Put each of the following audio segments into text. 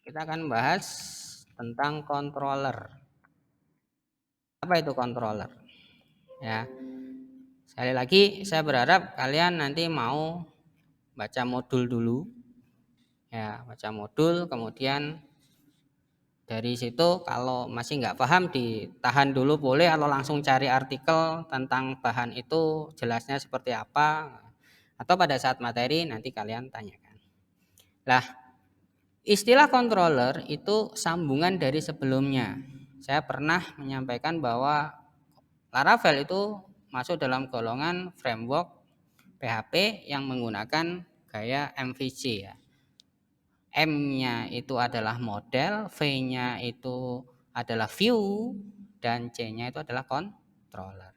kita akan bahas tentang controller. Apa itu controller? Ya, sekali lagi saya berharap kalian nanti mau baca modul dulu. Ya, baca modul, kemudian dari situ kalau masih nggak paham ditahan dulu boleh, atau langsung cari artikel tentang bahan itu jelasnya seperti apa, atau pada saat materi nanti kalian tanyakan. Lah, istilah controller itu sambungan dari sebelumnya. Saya pernah menyampaikan bahwa Laravel itu masuk dalam golongan framework PHP yang menggunakan gaya MVC ya. M-nya itu adalah model, V-nya itu adalah view, dan C-nya itu adalah controller.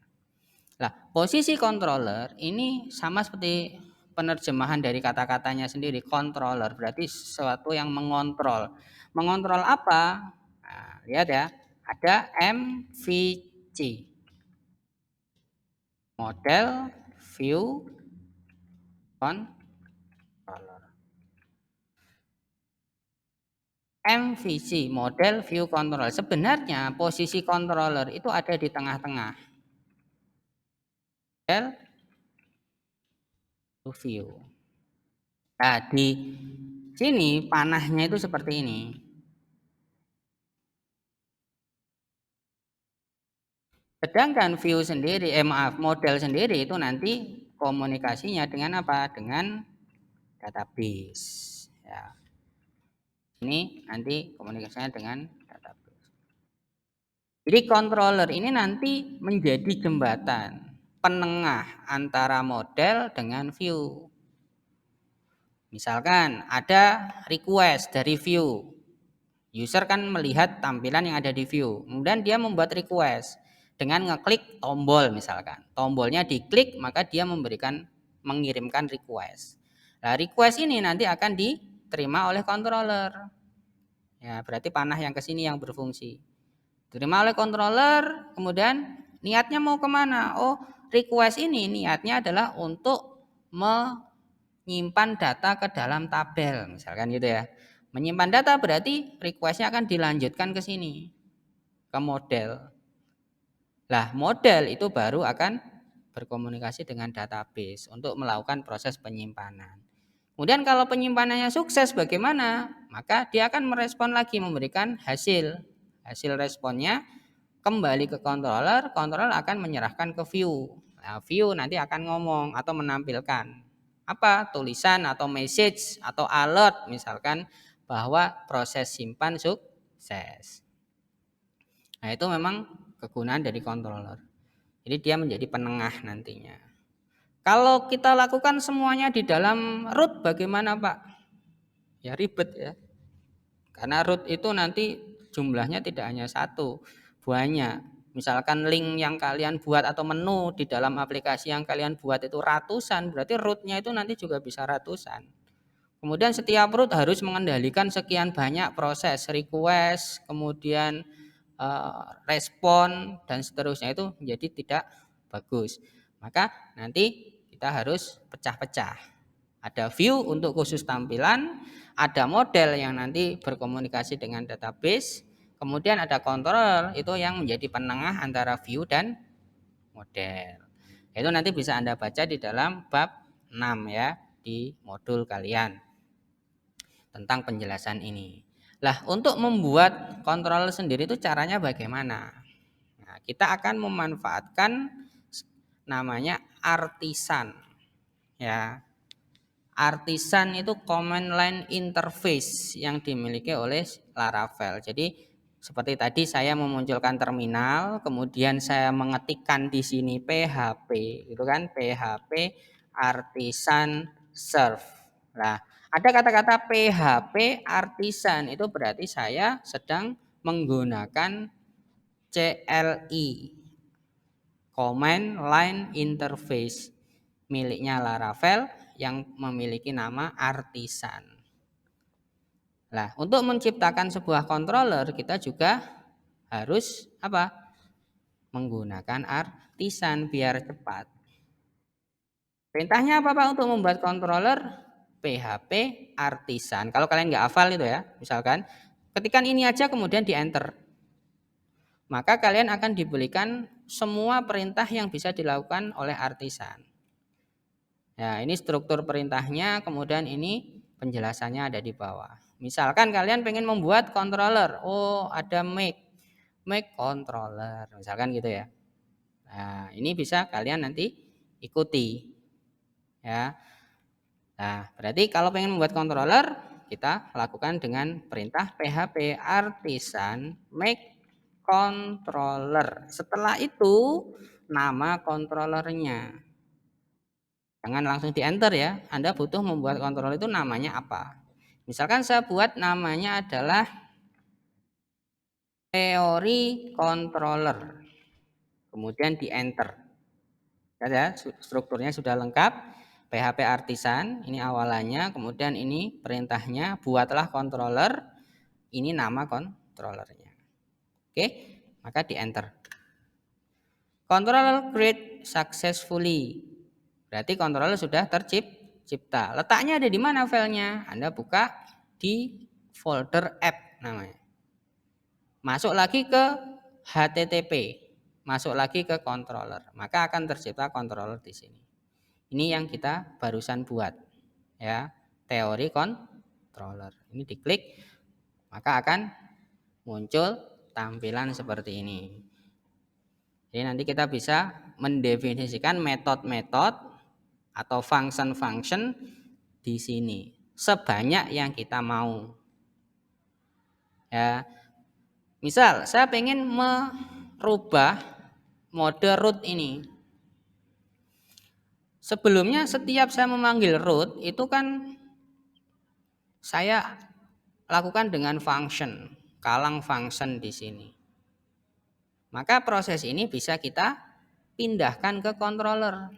Nah, posisi controller ini sama seperti penerjemahan dari kata-katanya sendiri. Controller berarti sesuatu yang mengontrol. Mengontrol apa? Nah, lihat ya, ada MVC. Model, view, controller. MVC, model view controller. Sebenarnya posisi controller itu ada di tengah-tengah. Model to view. Nah, di sini panahnya itu seperti ini. Sedangkan view sendiri, model sendiri itu nanti komunikasinya dengan apa? Dengan database. Ya. Ini nanti komunikasinya dengan database. Jadi controller ini nanti menjadi jembatan penengah antara model dengan view. Misalkan ada request dari view. User kan melihat tampilan yang ada di view. Kemudian dia membuat request dengan ngeklik tombol misalkan. Tombolnya diklik maka dia mengirimkan request. Nah, request ini nanti akan diterima oleh controller. Ya, berarti panah yang ke sini yang berfungsi. Diterima oleh controller, kemudian niatnya mau kemana? Oh, request ini niatnya adalah untuk menyimpan data ke dalam tabel, misalkan gitu ya. Menyimpan data berarti requestnya akan dilanjutkan ke sini, ke model. Lah, model itu baru akan berkomunikasi dengan database untuk melakukan proses penyimpanan. Kemudian kalau penyimpanannya sukses bagaimana? Maka dia akan merespon lagi, memberikan hasil. Hasil responnya kembali ke controller, controller akan menyerahkan ke view. Nah, view nanti akan ngomong atau menampilkan apa? Tulisan atau message atau alert misalkan bahwa proses simpan sukses. Nah, itu memang kegunaan dari controller. Jadi dia menjadi penengah nantinya. Kalau kita lakukan semuanya di dalam root bagaimana, Pak? Ya ribet ya. Karena root itu nanti jumlahnya tidak hanya satu, banyak. Misalkan link yang kalian buat atau menu di dalam aplikasi yang kalian buat itu ratusan, berarti rootnya itu nanti juga bisa ratusan. Kemudian setiap root harus mengendalikan sekian banyak proses, request, kemudian respon, dan seterusnya, itu menjadi tidak bagus. Maka nanti kita harus pecah-pecah. Ada view untuk khusus tampilan, ada model yang nanti berkomunikasi dengan database, kemudian ada controller itu yang menjadi penengah antara view dan model. Itu nanti bisa Anda baca di dalam bab 6 ya, di modul kalian tentang penjelasan ini. Lah, untuk membuat controller sendiri itu caranya bagaimana? Nah, kita akan memanfaatkan namanya artisan ya. Artisan itu command line interface yang dimiliki oleh Laravel. Jadi seperti tadi saya memunculkan terminal, kemudian saya mengetikkan di sini PHP, itu kan PHP artisan serve. Nah, ada kata-kata PHP artisan itu berarti saya sedang menggunakan CLI, command line interface miliknya Laravel yang memiliki nama artisan. Nah, untuk menciptakan sebuah controller kita juga harus apa? Menggunakan artisan biar cepat. Perintahnya apa Pak untuk membuat controller? PHP Artisan. Kalau kalian nggak hafal itu ya, misalkan ketikkan ini aja kemudian di enter, maka kalian akan diberikan semua perintah yang bisa dilakukan oleh artisan. Ya, ini struktur perintahnya, kemudian ini penjelasannya ada di bawah. Misalkan kalian pengen membuat controller, oh ada make controller, misalkan gitu ya. Nah, ini bisa kalian nanti ikuti, ya. Nah, berarti kalau pengen membuat controller, kita lakukan dengan perintah PHP Artisan make controller. Setelah itu nama controllernya. Jangan langsung di enter ya. Anda butuh membuat controller itu namanya apa. Misalkan saya buat namanya adalah teori controller. Kemudian di enter. Ya, strukturnya sudah lengkap. PHP Artisan, ini awalannya, kemudian ini perintahnya, buatlah controller, ini nama controllernya. Oke, maka di enter. Controller create successfully. Berarti controller sudah tercipta. Letaknya ada di mana filenya? Anda buka di folder app namanya. Masuk lagi ke HTTP, masuk lagi ke controller, maka akan tercipta controller di sini. Ini yang kita barusan buat, ya, teori controller. Ini diklik, maka akan muncul tampilan seperti ini. Jadi nanti kita bisa mendefinisikan metode-metode atau function-function di sini sebanyak yang kita mau. Ya, misal saya pengen merubah mode root ini. Sebelumnya setiap saya memanggil root itu kan saya lakukan dengan function, kalang function di sini. Maka proses ini bisa kita pindahkan ke controller.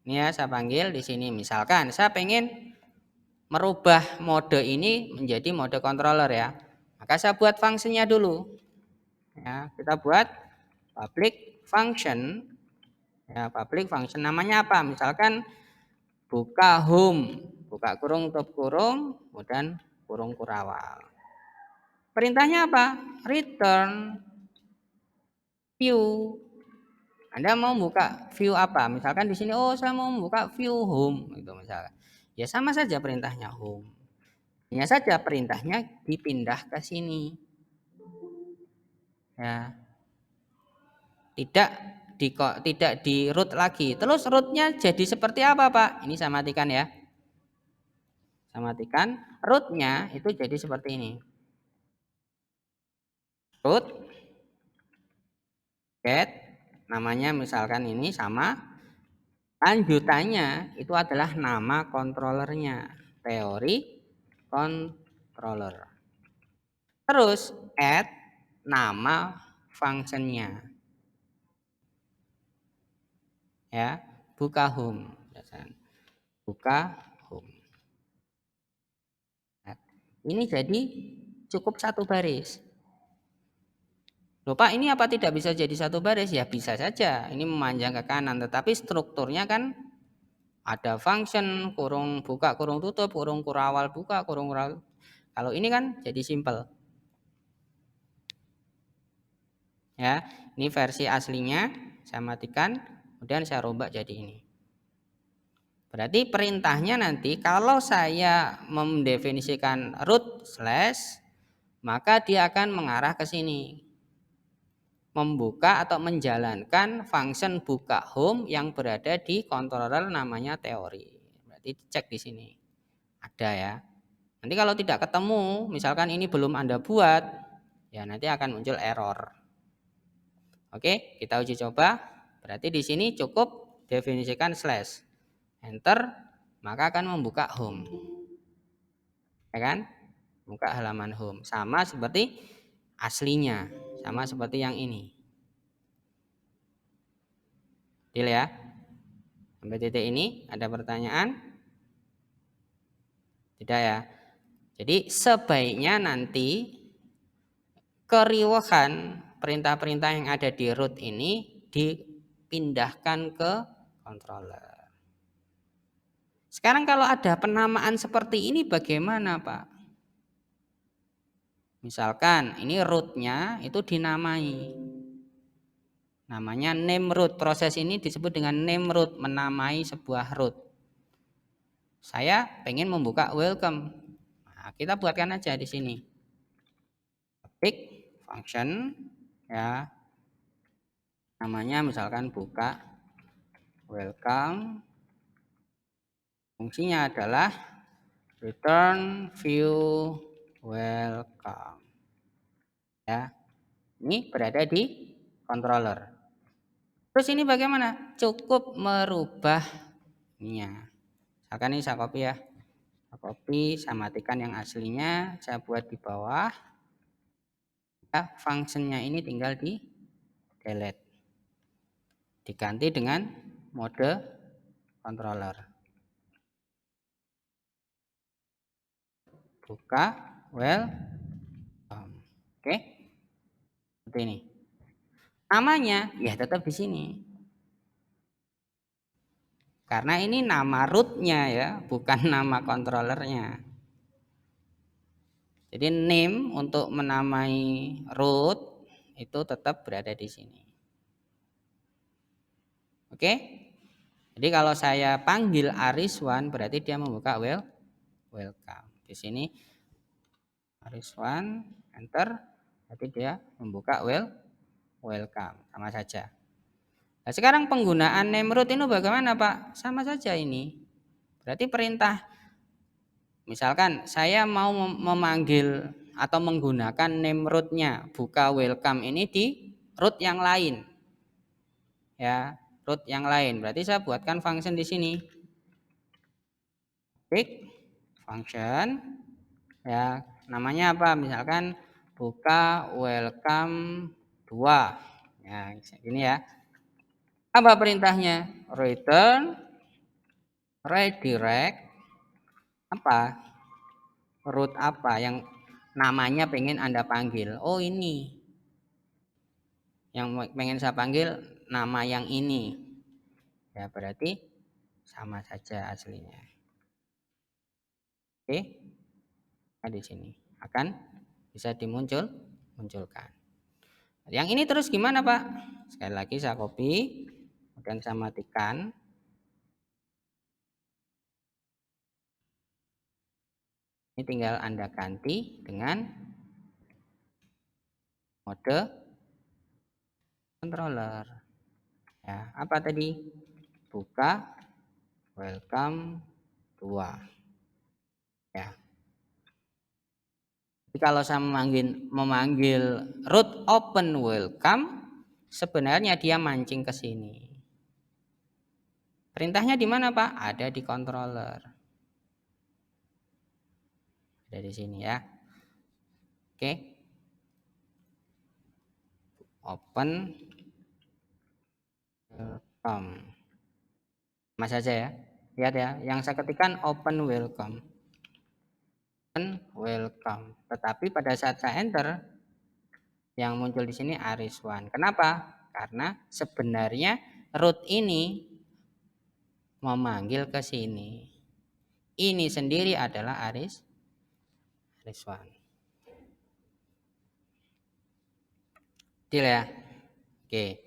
Ini ya saya panggil di sini. Misalkan saya pengen merubah mode ini menjadi mode controller ya. Maka saya buat fungsinya dulu. Ya, kita buat public function. Ya, public function namanya apa? Misalkan buka home, buka kurung tutup kurung, kemudian kurung kurawal. Perintahnya apa? Return view. Anda mau buka view apa? Misalkan di sini, oh saya mau buka view home, gitu misalkan. Ya sama saja perintahnya home. Hanya saja perintahnya dipindah ke sini. Ya, tidak di root lagi. Terus rootnya jadi seperti apa Pak? Ini saya matikan ya. Saya matikan. Rootnya itu jadi seperti ini. Root get namanya misalkan ini sama. Lanjutannya itu adalah nama controllernya. Teori controller. Terus add nama functionnya. Ya, buka home. Buka home. Ini jadi cukup satu baris. Loh Pak, ini apa tidak bisa jadi satu baris? Ya bisa saja, ini memanjang ke kanan, tetapi strukturnya kan ada function, kurung buka, kurung tutup, kurung kurawal buka, kurung kurawal. Kalau ini kan jadi simple. Ya, ini versi aslinya, saya matikan, kemudian saya rombak jadi ini. Berarti perintahnya nanti kalau saya mendefinisikan root slash, maka dia akan mengarah ke sini. Membuka atau menjalankan function buka home yang berada di controller namanya teori. Berarti cek di sini. Ada ya. Nanti kalau tidak ketemu, misalkan ini belum Anda buat, ya nanti akan muncul error. Oke, kita uji coba. Berarti di sini cukup definisikan slash. Enter, maka akan membuka home. Ya kan? Buka halaman home. Sama seperti aslinya. Sama seperti yang ini. Deal ya. Sampai titik ini ada pertanyaan? Tidak ya. Jadi sebaiknya nanti keriwahan perintah-perintah yang ada di root ini dipindahkan ke controller. Sekarang kalau ada penamaan seperti ini bagaimana, Pak? Misalkan ini rootnya itu dinamai. Namanya name root. Proses ini disebut dengan name root, menamai sebuah root. Saya pengen membuka welcome. Nah, kita buatkan aja di sini. Klik function ya. Namanya misalkan buka welcome. Fungsinya adalah return view welcome. Ya. Ini berada di controller. Terus ini bagaimana? Cukup merubahnya. Misalkan ini saya copy ya. Saya copy, saya matikan yang aslinya, saya buat di bawah. Ya, fungsinya ini tinggal di delete. Diganti dengan mode controller. Buka welcome. Oke. Seperti ini. Namanya ya tetap di sini. Karena ini nama rootnya ya, bukan nama controllernya. Jadi name untuk menamai root itu tetap berada di sini. Oke? Jadi kalau saya panggil Ariswan berarti dia membuka welcome. Di sini Ariswan enter berarti dia membuka welcome, sama saja. Nah, sekarang penggunaan name root ini bagaimana, Pak? Sama saja ini. Berarti perintah misalkan saya mau memanggil atau menggunakan name root-nya buka welcome ini di root yang lain. Ya, root yang lain. Berarti saya buatkan function di sini. Klik function ya, namanya apa? Misalkan buka welcome 2. Ya, ini ya. Apa perintahnya? Return redirect apa? Root apa yang namanya pengen Anda panggil? Oh, ini. Yang pengen saya panggil nama yang ini. Ya, berarti sama saja aslinya. Oke. Nah, di sini akan bisa dimunculkan. Yang ini terus gimana, Pak? Sekali lagi saya copy, kemudian saya matikan. Ini tinggal Anda ganti dengan mode controller. Ya, apa tadi? Buka welcome 2. Ya. Jadi kalau saya memanggil root open welcome, sebenarnya dia mancing ke sini. Perintahnya di mana, Pak? Ada di controller. Ada di sini ya. Oke. Open welcome. Mas saja ya. Lihat ya, yang saya ketikkan open welcome. Open welcome. Tetapi pada saat saya enter, yang muncul di sini Ariswan. Kenapa? Karena sebenarnya root ini memanggil ke sini. Ini sendiri adalah Ariswan. Deal ya? Oke.